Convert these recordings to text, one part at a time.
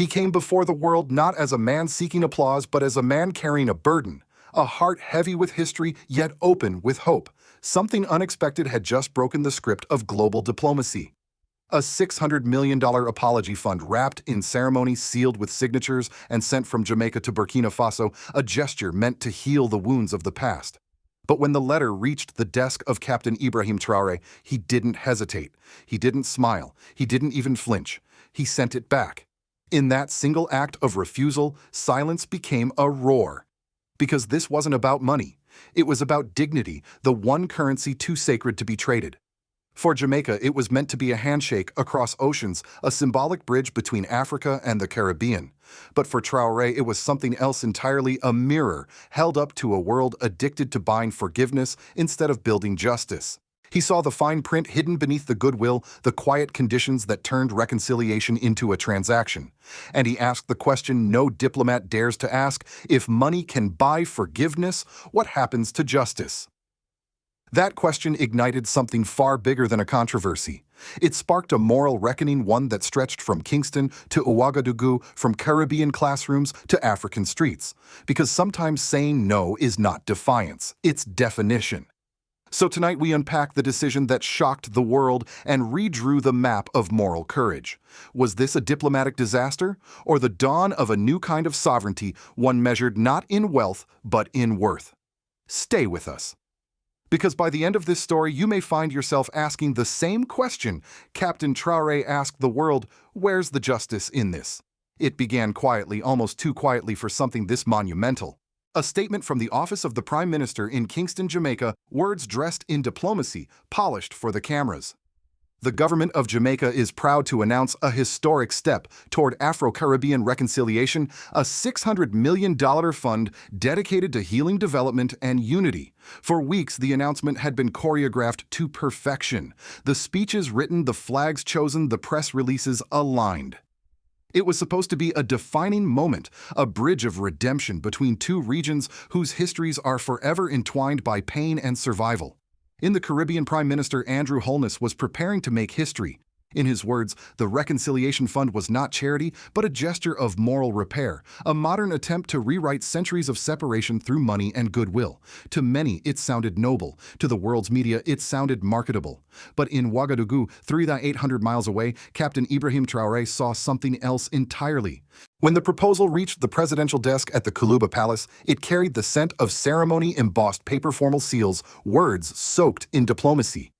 He came before the world not as a man seeking applause, but as a man carrying a burden, a heart heavy with history, yet open with hope. Something unexpected had just broken the script of global diplomacy. A $600 million apology fund wrapped in ceremony, sealed with signatures, and sent from Jamaica to Burkina Faso, a gesture meant to heal the wounds of the past. But when the letter reached the desk of Captain Ibrahim Traoré, he didn't hesitate. He didn't smile. He didn't even flinch. He sent it back. In that single act of refusal, silence became a roar. Because this wasn't about money. It was about dignity, the one currency too sacred to be traded. For Jamaica, it was meant to be a handshake across oceans, a symbolic bridge between Africa and the Caribbean. But for Traoré, it was something else entirely, a mirror held up to a world addicted to buying forgiveness instead of building justice. He saw the fine print hidden beneath the goodwill, the quiet conditions that turned reconciliation into a transaction. And he asked the question no diplomat dares to ask: if money can buy forgiveness, what happens to justice? That question ignited something far bigger than a controversy. It sparked a moral reckoning, one that stretched from Kingston to Ouagadougou, from Caribbean classrooms to African streets. Because sometimes saying no is not defiance, it's definition. So tonight we unpack the decision that shocked the world and redrew the map of moral courage. Was this a diplomatic disaster, or the dawn of a new kind of sovereignty, one measured not in wealth but in worth? Stay with us. Because by the end of this story, you may find yourself asking the same question Captain Traoré asked the world: where's the justice in this? It began quietly, almost too quietly for something this monumental. A statement from the office of the Prime Minister in Kingston, Jamaica, words dressed in diplomacy, polished for the cameras. The government of Jamaica is proud to announce a historic step toward Afro-Caribbean reconciliation, a $600 million fund dedicated to healing, development, and unity. For weeks, the announcement had been choreographed to perfection. The speeches written, the flags chosen, the press releases aligned. It was supposed to be a defining moment, a bridge of redemption between two regions whose histories are forever entwined by pain and survival. In the Caribbean, Prime Minister Andrew Holness was preparing to make history. In his words, the Reconciliation Fund was not charity, but a gesture of moral repair, a modern attempt to rewrite centuries of separation through money and goodwill. To many, it sounded noble. To the world's media, it sounded marketable. But in Ouagadougou, 3,800 miles away, Captain Ibrahim Traoré saw something else entirely. When the proposal reached the presidential desk at the Kuluba Palace, it carried the scent of ceremony, embossed paper, formal seals, words soaked in diplomacy.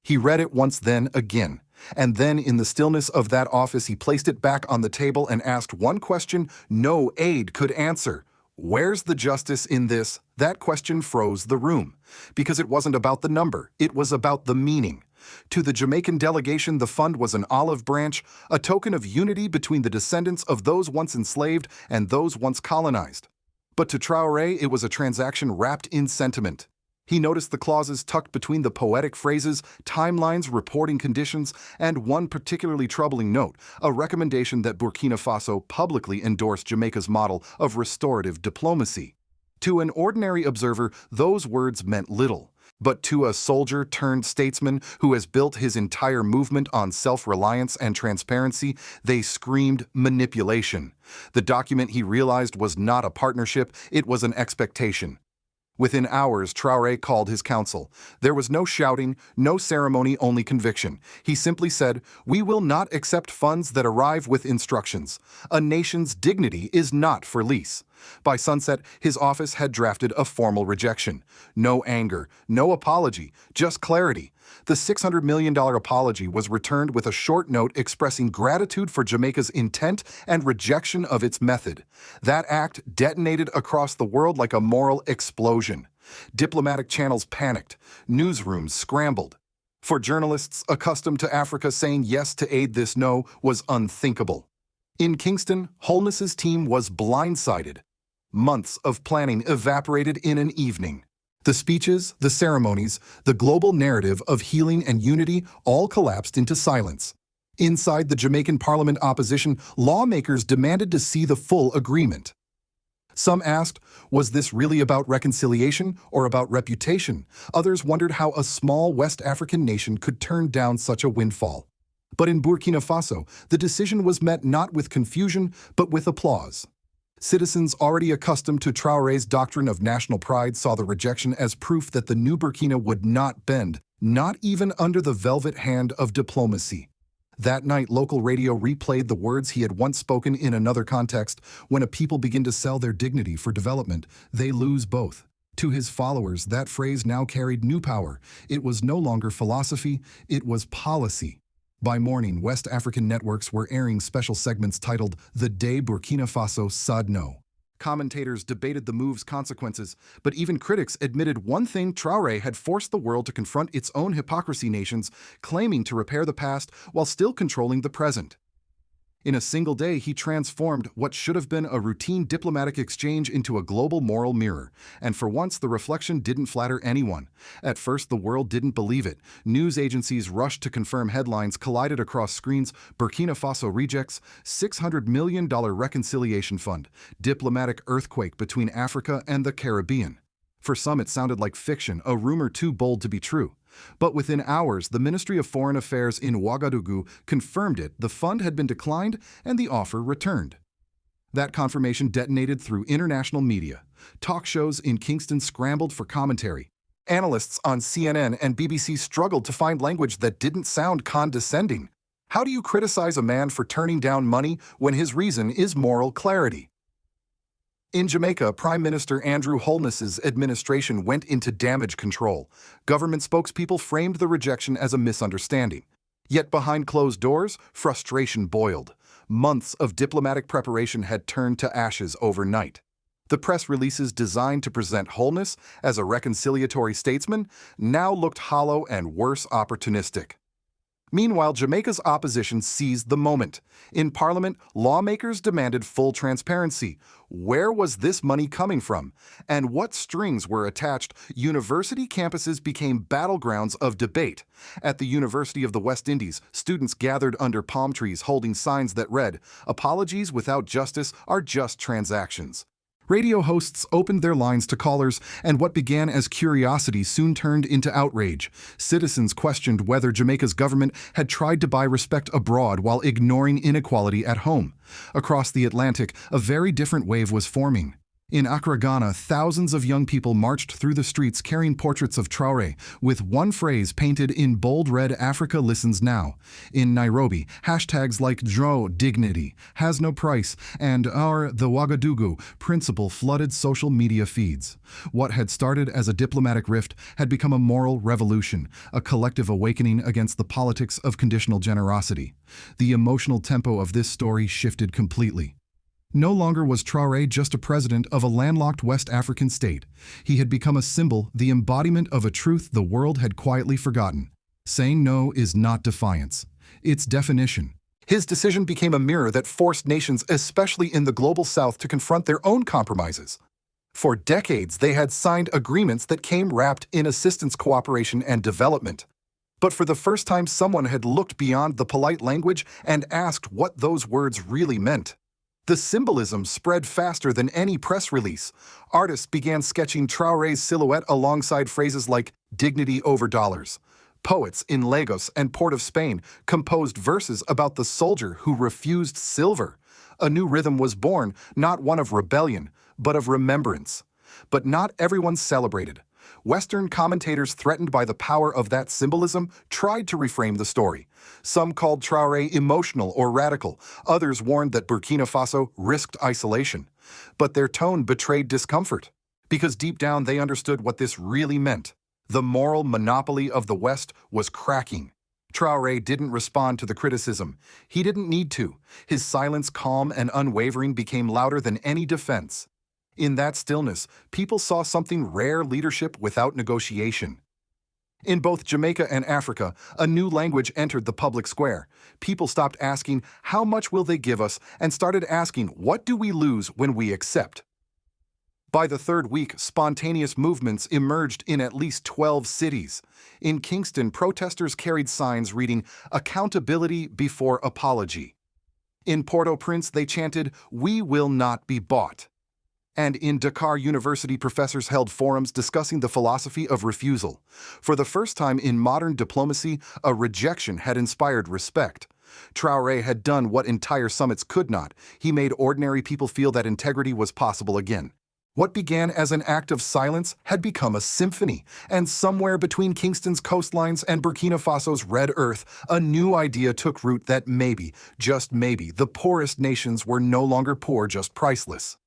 He read it once, then again. And then, in the stillness of that office, he placed it back on the table and asked one question no aide could answer. Where's the justice in this? That question froze the room. Because it wasn't about the number, it was about the meaning. To the Jamaican delegation, the fund was an olive branch, a token of unity between the descendants of those once enslaved and those once colonized. But to Traoré, it was a transaction wrapped in sentiment. He noticed the clauses tucked between the poetic phrases, timelines, reporting conditions, and one particularly troubling note, a recommendation that Burkina Faso publicly endorse Jamaica's model of restorative diplomacy. To an ordinary observer, those words meant little. But to a soldier-turned-statesman who has built his entire movement on self-reliance and transparency, they screamed manipulation. The document, he realized, was not a partnership, it was an expectation. Within hours, Traoré called his council. There was no shouting, no ceremony, only conviction. He simply said, "We will not accept funds that arrive with instructions. A nation's dignity is not for lease." By sunset, his office had drafted a formal rejection. No anger, no apology, just clarity. The $600 million apology was returned with a short note expressing gratitude for Jamaica's intent and rejection of its method. That act detonated across the world like a moral explosion. Diplomatic channels panicked. Newsrooms scrambled. For journalists accustomed to Africa, saying yes to aid this no was unthinkable. In Kingston, Holness's team was blindsided. Months of planning evaporated in an evening. The speeches, the ceremonies, the global narrative of healing and unity all collapsed into silence. Inside the Jamaican Parliament opposition, lawmakers demanded to see the full agreement. Some asked, was this really about reconciliation or about reputation? Others wondered how a small West African nation could turn down such a windfall. But in Burkina Faso, the decision was met not with confusion, but with applause. Citizens already accustomed to Traoré's doctrine of national pride saw the rejection as proof that the new Burkina would not bend, not even under the velvet hand of diplomacy. That night, local radio replayed the words he had once spoken in another context: when a people begin to sell their dignity for development, they lose both. To his followers, that phrase now carried new power. It was no longer philosophy, it was policy. By morning, West African networks were airing special segments titled "The Day Burkina Faso Said No." Commentators debated the move's consequences, but even critics admitted one thing: Traoré had forced the world to confront its own hypocrisy, nations claiming to repair the past while still controlling the present. In a single day, he transformed what should have been a routine diplomatic exchange into a global moral mirror. And for once, the reflection didn't flatter anyone. At first, the world didn't believe it. News agencies rushed to confirm headlines collided across screens: Burkina Faso rejects $600 million reconciliation fund, diplomatic earthquake between Africa and the Caribbean. For some, it sounded like fiction, a rumor too bold to be true. But within hours, the Ministry of Foreign Affairs in Ouagadougou confirmed it. The fund had been declined and the offer returned. That confirmation detonated through international media. Talk shows in Kingston scrambled for commentary. Analysts on CNN and BBC struggled to find language that didn't sound condescending. How do you criticize a man for turning down money when his reason is moral clarity? In Jamaica, Prime Minister Andrew Holness's administration went into damage control. Government spokespeople framed the rejection as a misunderstanding. Yet behind closed doors, frustration boiled. Months of diplomatic preparation had turned to ashes overnight. The press releases designed to present Holness as a reconciliatory statesman now looked hollow and worse, opportunistic. Meanwhile, Jamaica's opposition seized the moment. In Parliament, lawmakers demanded full transparency. Where was this money coming from? And what strings were attached? University campuses became battlegrounds of debate. At the University of the West Indies, students gathered under palm trees holding signs that read, "Apologies without justice are just transactions." Radio hosts opened their lines to callers, and what began as curiosity soon turned into outrage. Citizens questioned whether Jamaica's government had tried to buy respect abroad while ignoring inequality at home. Across the Atlantic, a very different wave was forming. In Accra, Ghana, thousands of young people marched through the streets carrying portraits of Traoré, with one phrase painted in bold red: "Africa listens now." In Nairobi, hashtags like "Dro Dignity," "Has No Price," and the Ouagadougou principle flooded social media feeds. What had started as a diplomatic rift had become a moral revolution, a collective awakening against the politics of conditional generosity. The emotional tempo of this story shifted completely. No longer was Traoré just a president of a landlocked West African state. He had become a symbol, the embodiment of a truth the world had quietly forgotten. Saying no is not defiance. It's definition. His decision became a mirror that forced nations, especially in the global south, to confront their own compromises. For decades, they had signed agreements that came wrapped in assistance, cooperation, and development. But for the first time, someone had looked beyond the polite language and asked what those words really meant. The symbolism spread faster than any press release. Artists began sketching Traoré's silhouette alongside phrases like "dignity over dollars." Poets in Lagos and Port of Spain composed verses about the soldier who refused silver. A new rhythm was born, not one of rebellion, but of remembrance. But not everyone celebrated. Western commentators, threatened by the power of that symbolism, tried to reframe the story. Some called Traoré emotional or radical. Others warned that Burkina Faso risked isolation. But their tone betrayed discomfort, because deep down they understood what this really meant. The moral monopoly of the West was cracking. Traoré didn't respond to the criticism. He didn't need to. His silence, calm and unwavering, became louder than any defense. In that stillness, people saw something rare: leadership without negotiation. In both Jamaica and Africa, a new language entered the public square. People stopped asking, "How much will they give us?" and started asking, "What do we lose when we accept?" By the third week, spontaneous movements emerged in at least 12 cities. In Kingston, protesters carried signs reading, "Accountability before apology." In Port-au-Prince, they chanted, "We will not be bought." And in Dakar University, professors held forums discussing the philosophy of refusal. For the first time in modern diplomacy, a rejection had inspired respect. Traore had done what entire summits could not. He made ordinary people feel that integrity was possible again. What began as an act of silence had become a symphony, and somewhere between Kingston's coastlines and Burkina Faso's red earth, a new idea took root that maybe, just maybe, the poorest nations were no longer poor, just priceless.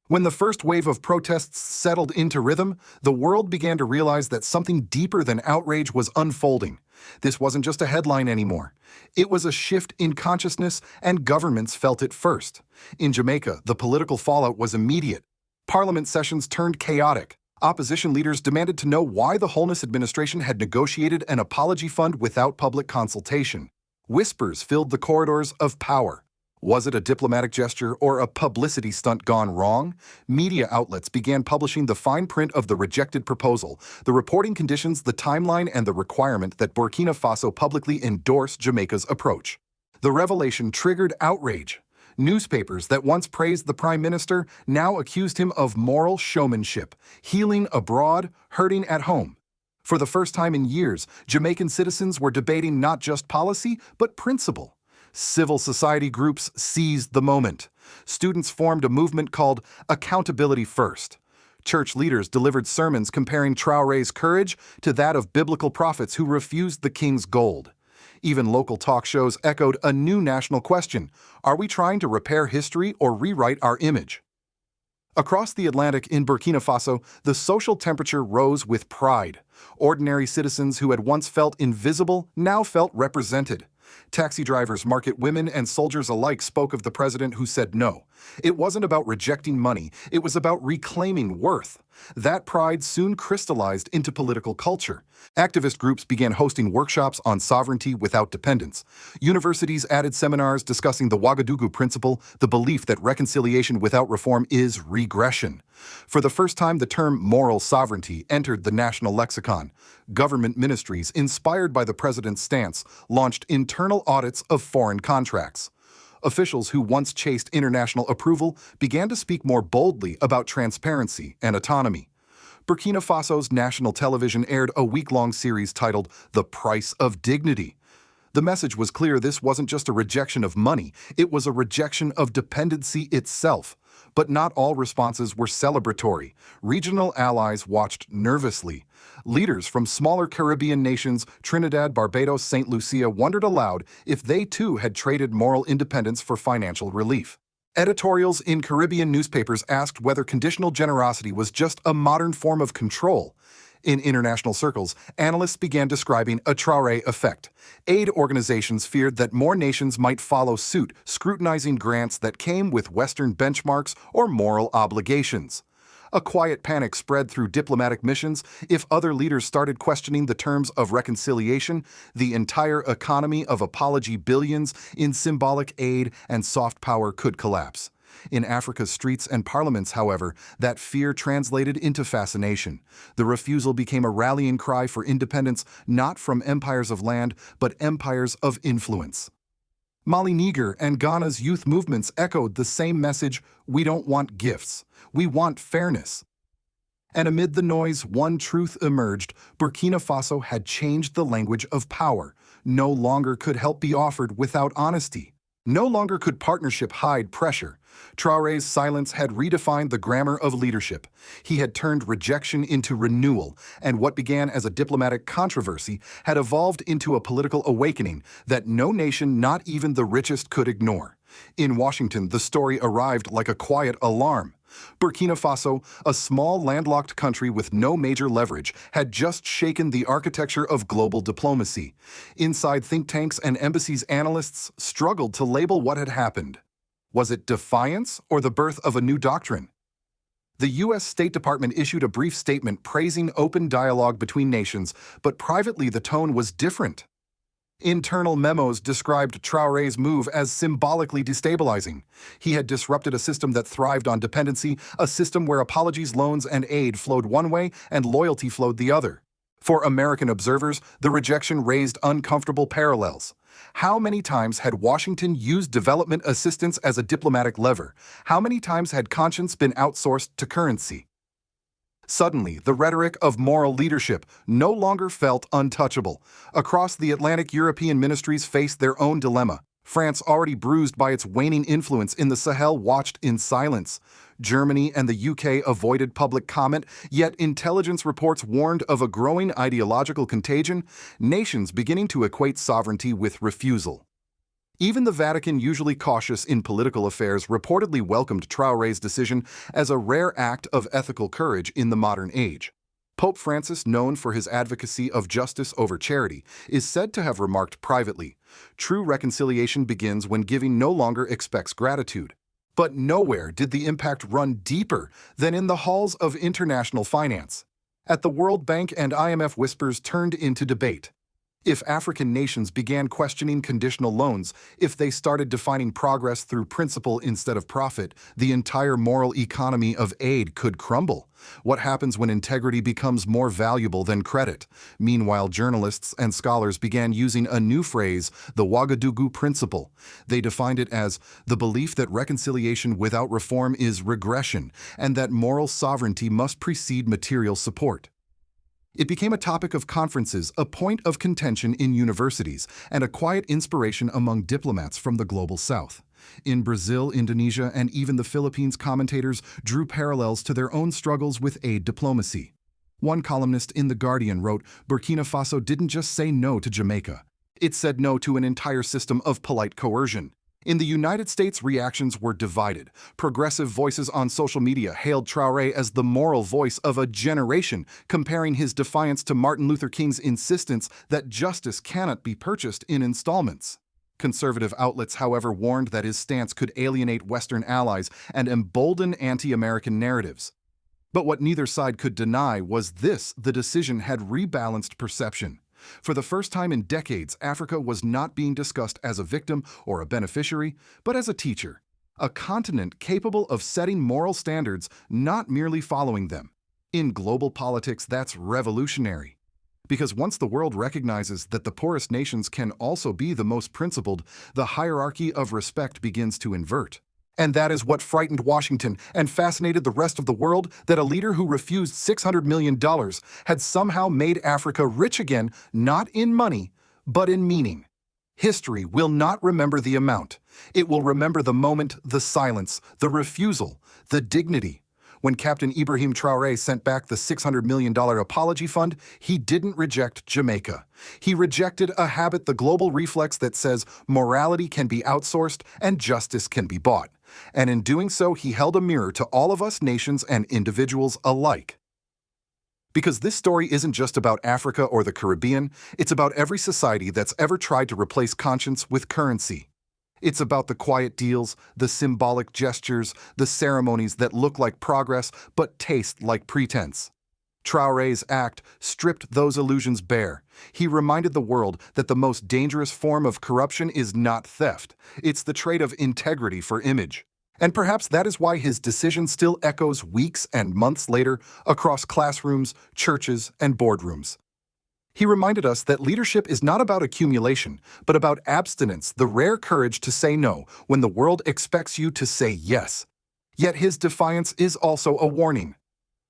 When the first wave of protests settled into rhythm, the world began to realize that something deeper than outrage was unfolding. This wasn't just a headline anymore. It was a shift in consciousness, and governments felt it first. In Jamaica, the political fallout was immediate. Parliament sessions turned chaotic. Opposition leaders demanded to know why the Holness administration had negotiated an apology fund without public consultation. Whispers filled the corridors of power. Was it a diplomatic gesture or a publicity stunt gone wrong? Media outlets began publishing the fine print of the rejected proposal, the reporting conditions, the timeline, and the requirement that Burkina Faso publicly endorse Jamaica's approach. The revelation triggered outrage. Newspapers that once praised the prime minister now accused him of moral showmanship, healing abroad, hurting at home. For the first time in years, Jamaican citizens were debating not just policy, but principle. Civil society groups seized the moment. Students formed a movement called Accountability First. Church leaders delivered sermons comparing Traore's courage to that of biblical prophets who refused the king's gold. Even local talk shows echoed a new national question: are we trying to repair history or rewrite our image? Across the Atlantic in Burkina Faso, the social temperature rose with pride. Ordinary citizens who had once felt invisible now felt represented. Taxi drivers, market women, and soldiers alike spoke of the president who said no. It wasn't about rejecting money, it was about reclaiming worth. That pride soon crystallized into political culture. Activist groups began hosting workshops on sovereignty without dependence. Universities added seminars discussing the Ouagadougou principle, the belief that reconciliation without reform is regression. For the first time, the term moral sovereignty entered the national lexicon. Government ministries, inspired by the president's stance, launched internal audits of foreign contracts. Officials who once chased international approval began to speak more boldly about transparency and autonomy. Burkina Faso's national television aired a week-long series titled The Price of Dignity. The message was clear: this wasn't just a rejection of money, it was a rejection of dependency itself. But not all responses were celebratory. Regional allies watched nervously. Leaders from smaller Caribbean nations, Trinidad, Barbados, St. Lucia, wondered aloud if they too had traded moral independence for financial relief. Editorials in Caribbean newspapers asked whether conditional generosity was just a modern form of control. In international circles, analysts began describing a Traore effect. Aid organizations feared that more nations might follow suit, scrutinizing grants that came with Western benchmarks or moral obligations. A quiet panic spread through diplomatic missions. If other leaders started questioning the terms of reconciliation, the entire economy of apology billions in symbolic aid and soft power could collapse. In Africa's streets and parliaments, however, that fear translated into fascination. The refusal became a rallying cry for independence, not from empires of land, but empires of influence. Mali, Niger, and Ghana's youth movements echoed the same message: we don't want gifts, we want fairness. And amid the noise, one truth emerged: Burkina Faso had changed the language of power. No longer could help be offered without honesty. No longer could partnership hide pressure. Traore's silence had redefined the grammar of leadership. He had turned rejection into renewal, and what began as a diplomatic controversy had evolved into a political awakening that no nation, not even the richest, could ignore. In Washington, the story arrived like a quiet alarm. Burkina Faso, a small landlocked country with no major leverage, had just shaken the architecture of global diplomacy. Inside think tanks and embassies, analysts struggled to label what had happened. Was it defiance or the birth of a new doctrine? The U.S. State Department issued a brief statement praising open dialogue between nations, but privately the tone was different. Internal memos described Traore's move as symbolically destabilizing. He had disrupted a system that thrived on dependency, a system where apologies, loans, and aid flowed one way and loyalty flowed the other. For American observers, the rejection raised uncomfortable parallels. How many times had Washington used development assistance as a diplomatic lever? How many times had conscience been outsourced to currency? Suddenly, the rhetoric of moral leadership no longer felt untouchable. Across the Atlantic, European ministries faced their own dilemma. France, already bruised by its waning influence in the Sahel, watched in silence. Germany and the UK avoided public comment, yet intelligence reports warned of a growing ideological contagion, nations beginning to equate sovereignty with refusal. Even the Vatican, usually cautious in political affairs, reportedly welcomed Traoré's decision as a rare act of ethical courage in the modern age. Pope Francis, known for his advocacy of justice over charity, is said to have remarked privately, "True reconciliation begins when giving no longer expects gratitude." But nowhere did the impact run deeper than in the halls of international finance. At the World Bank and IMF, whispers turned into debate. If African nations began questioning conditional loans, if they started defining progress through principle instead of profit, the entire moral economy of aid could crumble. What happens when integrity becomes more valuable than credit? Meanwhile, journalists and scholars began using a new phrase, the Ouagadougou principle. They defined it as the belief that reconciliation without reform is regression, and that moral sovereignty must precede material support. It became a topic of conferences, a point of contention in universities, and a quiet inspiration among diplomats from the global south. In Brazil, Indonesia, and even the Philippines, commentators drew parallels to their own struggles with aid diplomacy. One columnist in The Guardian wrote, "Burkina Faso didn't just say no to Jamaica. It said no to an entire system of polite coercion." In the United States, reactions were divided. Progressive voices on social media hailed Traoré as the moral voice of a generation, comparing his defiance to Martin Luther King's insistence that justice cannot be purchased in installments. Conservative outlets, however, warned that his stance could alienate Western allies and embolden anti-American narratives. But what neither side could deny was this: the decision had rebalanced perception. For the first time in decades, Africa was not being discussed as a victim or a beneficiary, but as a teacher, a continent capable of setting moral standards, not merely following them. In global politics, that's revolutionary. Because once the world recognizes that the poorest nations can also be the most principled, the hierarchy of respect begins to invert. And that is what frightened Washington and fascinated the rest of the world, that a leader who refused $600 million had somehow made Africa rich again, not in money, but in meaning. History will not remember the amount. It will remember the moment, the silence, the refusal, the dignity. When Captain Ibrahim Traoré sent back the $600 million apology fund, he didn't reject Jamaica. He rejected a habit, the global reflex that says morality can be outsourced and justice can be bought. And in doing so, he held a mirror to all of us, nations and individuals alike. Because this story isn't just about Africa or the Caribbean, it's about every society that's ever tried to replace conscience with currency. It's about the quiet deals, the symbolic gestures, the ceremonies that look like progress but taste like pretense. Traoré's act stripped those illusions bare. He reminded the world that the most dangerous form of corruption is not theft. It's the trade of integrity for image. And perhaps that is why his decision still echoes weeks and months later across classrooms, churches, and boardrooms. He reminded us that leadership is not about accumulation, but about abstinence, the rare courage to say no when the world expects you to say yes. Yet his defiance is also a warning.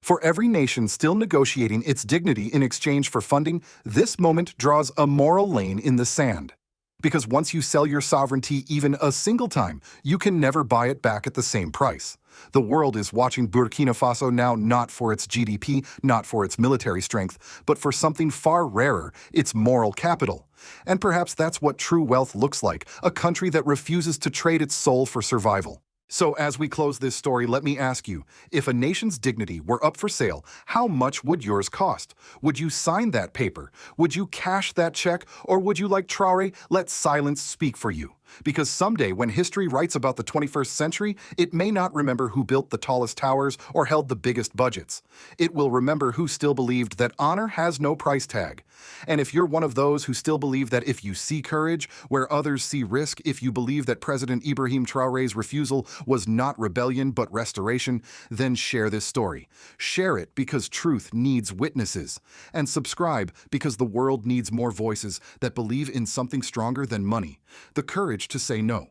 For every nation still negotiating its dignity in exchange for funding, this moment draws a moral lane in the sand. Because once you sell your sovereignty even a single time, you can never buy it back at the same price. The world is watching Burkina Faso now, not for its GDP, not for its military strength, but for something far rarer, its moral capital. And perhaps that's what true wealth looks like, a country that refuses to trade its soul for survival. So as we close this story, let me ask you, if a nation's dignity were up for sale, how much would yours cost? Would you sign that paper? Would you cash that check? Or would you, like Traoré, let silence speak for you? Because someday, when history writes about the 21st century, it may not remember who built the tallest towers or held the biggest budgets. It will remember who still believed that honor has no price tag. And if you're one of those who still believe that if you see courage where others see risk, if you believe that President Ibrahim Traoré's refusal was not rebellion but restoration, then share this story. Share it because truth needs witnesses. And subscribe because the world needs more voices that believe in something stronger than money, the courage to say no.